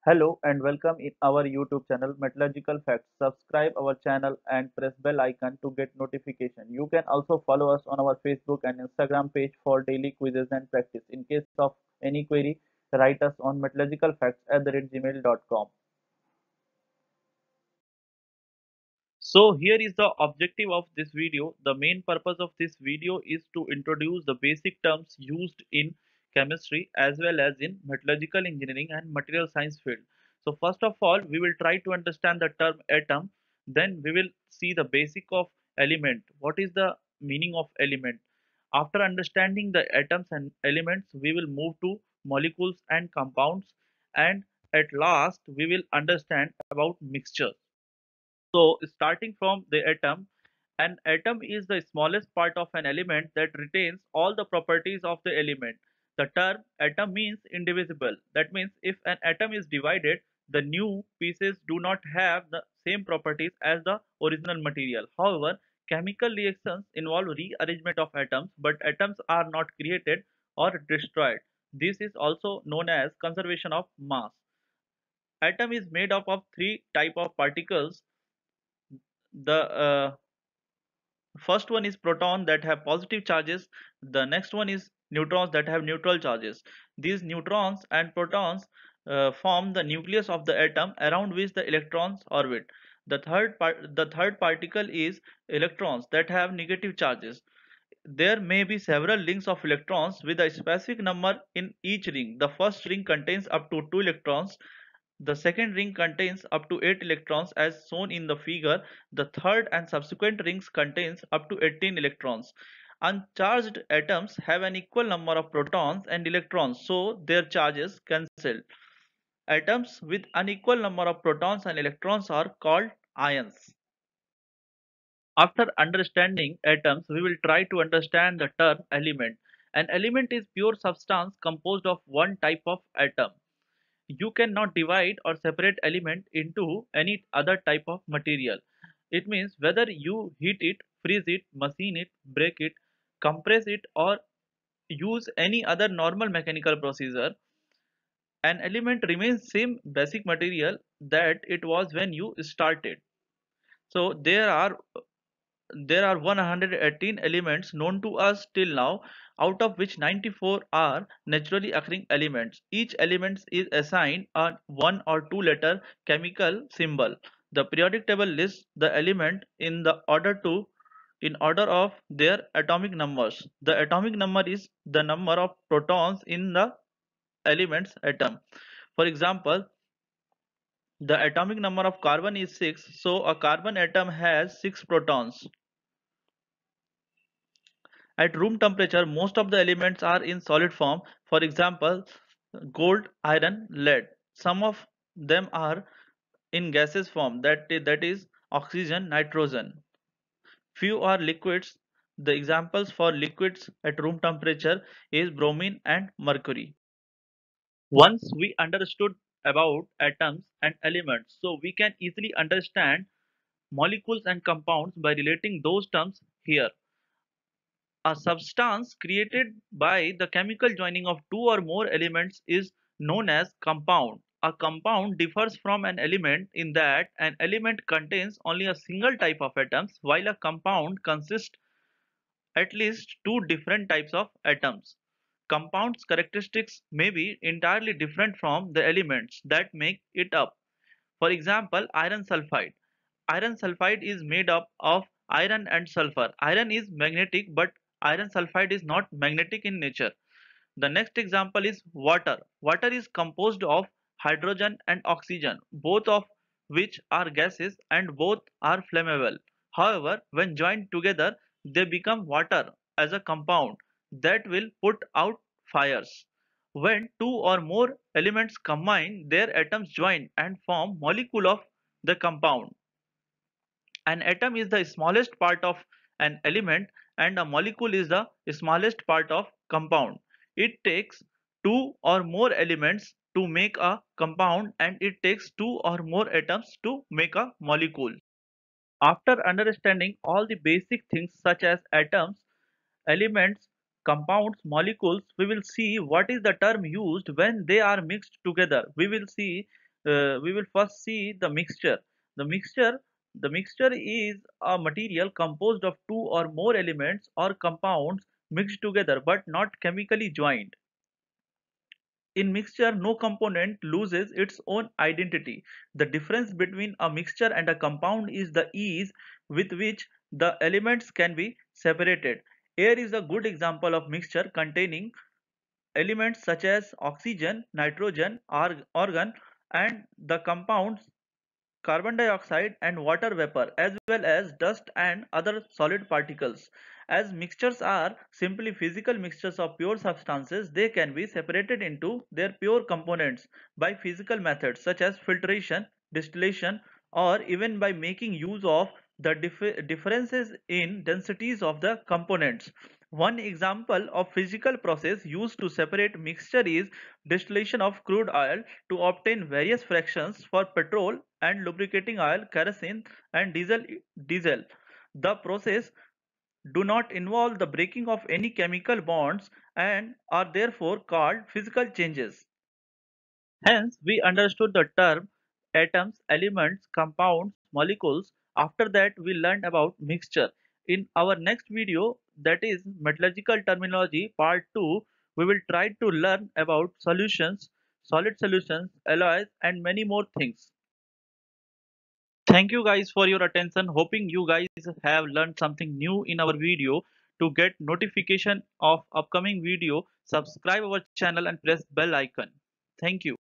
Hello and welcome in our YouTube channel Metallurgical Facts. Subscribe our channel and press bell icon to get notification. You can also follow us on our Facebook and Instagram page for daily quizzes and practice. In case of any query, write us on metallurgicalfacts@gmail.com. So here is the objective of this video. The main purpose of this video is to introduce the basic terms used in chemistry as well as in metallurgical engineering and material science field. So first of all, we will try to understand the term atom. Then we will see the basic of element. What is the meaning of element? After understanding the atoms and elements, we will move to molecules and compounds, and at last we will understand about mixtures. So starting from the atom, an atom is the smallest part of an element that retains all the properties of the element. The term atom means indivisible. That means if an atom is divided, the new pieces do not have the same properties as the original material. However, chemical reactions involve rearrangement of atoms, but atoms are not created or destroyed. This is also known as conservation of mass. Atom is made up of three type of particles. The first one is proton that have positive charges. The next one is neutrons that have neutral charges. These neutrons and protons form the nucleus of the atom around which the electrons orbit. The third particle is electrons that have negative charges. There may be several rings of electrons with a specific number in each ring. The first ring contains up to 2 electrons. The second ring contains up to 8 electrons as shown in the figure. The third and subsequent rings contains up to 18 electrons. Uncharged atoms have an equal number of protons and electrons, so their charges cancel. Atoms with unequal number of protons and electrons are called ions. After understanding atoms, we will try to understand the term element. An element is pure substance composed of one type of atom. You cannot divide or separate element into any other type of material. It means whether you heat it, freeze it, machine it, break it, compress it, or use any other normal mechanical procedure, an element remains same basic material that it was when you started. So there are 118 elements known to us till now, out of which 94 are naturally occurring elements. Each element is assigned a one or two letter chemical symbol. The periodic table lists the element in order of their atomic numbers. The atomic number is the number of protons in the element's atom. For example, the atomic number of carbon is 6, so a carbon atom has 6 protons. At room temperature, most of the elements are in solid form. For example, gold, iron, lead. Some of them are in gaseous form, that is oxygen, nitrogen. Few are liquids. The examples for liquids at room temperature is bromine and mercury. Once we understood about atoms and elements, so we can easily understand molecules and compounds by relating those terms here. A substance created by the chemical joining of two or more elements is known as compound. A compound differs from an element in that an element contains only a single type of atoms, while a compound consists at least two different types of atoms. Compounds' characteristics may be entirely different from the elements that make it up. For example, iron sulfide. Iron sulfide is made up of iron and sulfur. Iron is magnetic, but iron sulfide is not magnetic in nature. The next example is water. Water is composed of hydrogen and oxygen, both of which are gases and both are flammable. However, when joined together, they become water as a compound that will put out fires. When two or more elements combine, their atoms join and form molecule of the compound. An atom is the smallest part of an element and a molecule is the smallest part of compound. It takes two or more elements to make a compound and it takes two or more atoms to make a molecule. After understanding all the basic things such as atoms, elements, compounds, molecules, we will see what is the term used when they are mixed together. We will see we will first see the mixture. The mixture the mixture is a material composed of two or more elements or compounds mixed together but not chemically joined. In mixture, no component loses its own identity. The difference between a mixture and a compound is the ease with which the elements can be separated. Air is a good example of mixture containing elements such as oxygen, nitrogen, argon, and the compounds carbon dioxide and water vapor, as well as dust and other solid particles. As mixtures are simply physical mixtures of pure substances, they can be separated into their pure components by physical methods such as filtration, distillation, or even by making use of the differences in densities of the components. One example of physical process used to separate mixture is distillation of crude oil to obtain various fractions for petrol and lubricating oil, kerosene, and diesel. The process do not involve the breaking of any chemical bonds and are therefore called physical changes. Hence, we understood the term atoms, elements, compounds, molecules. After that, we learned about mixture. In our next video, that is Metallurgical Terminology Part 2, we will try to learn about solutions, solid solutions, alloys, and many more things. Thank you guys for your attention. Hoping you guys have learned something new in our video. To get notification of upcoming video, subscribe our channel and press bell icon. Thank you.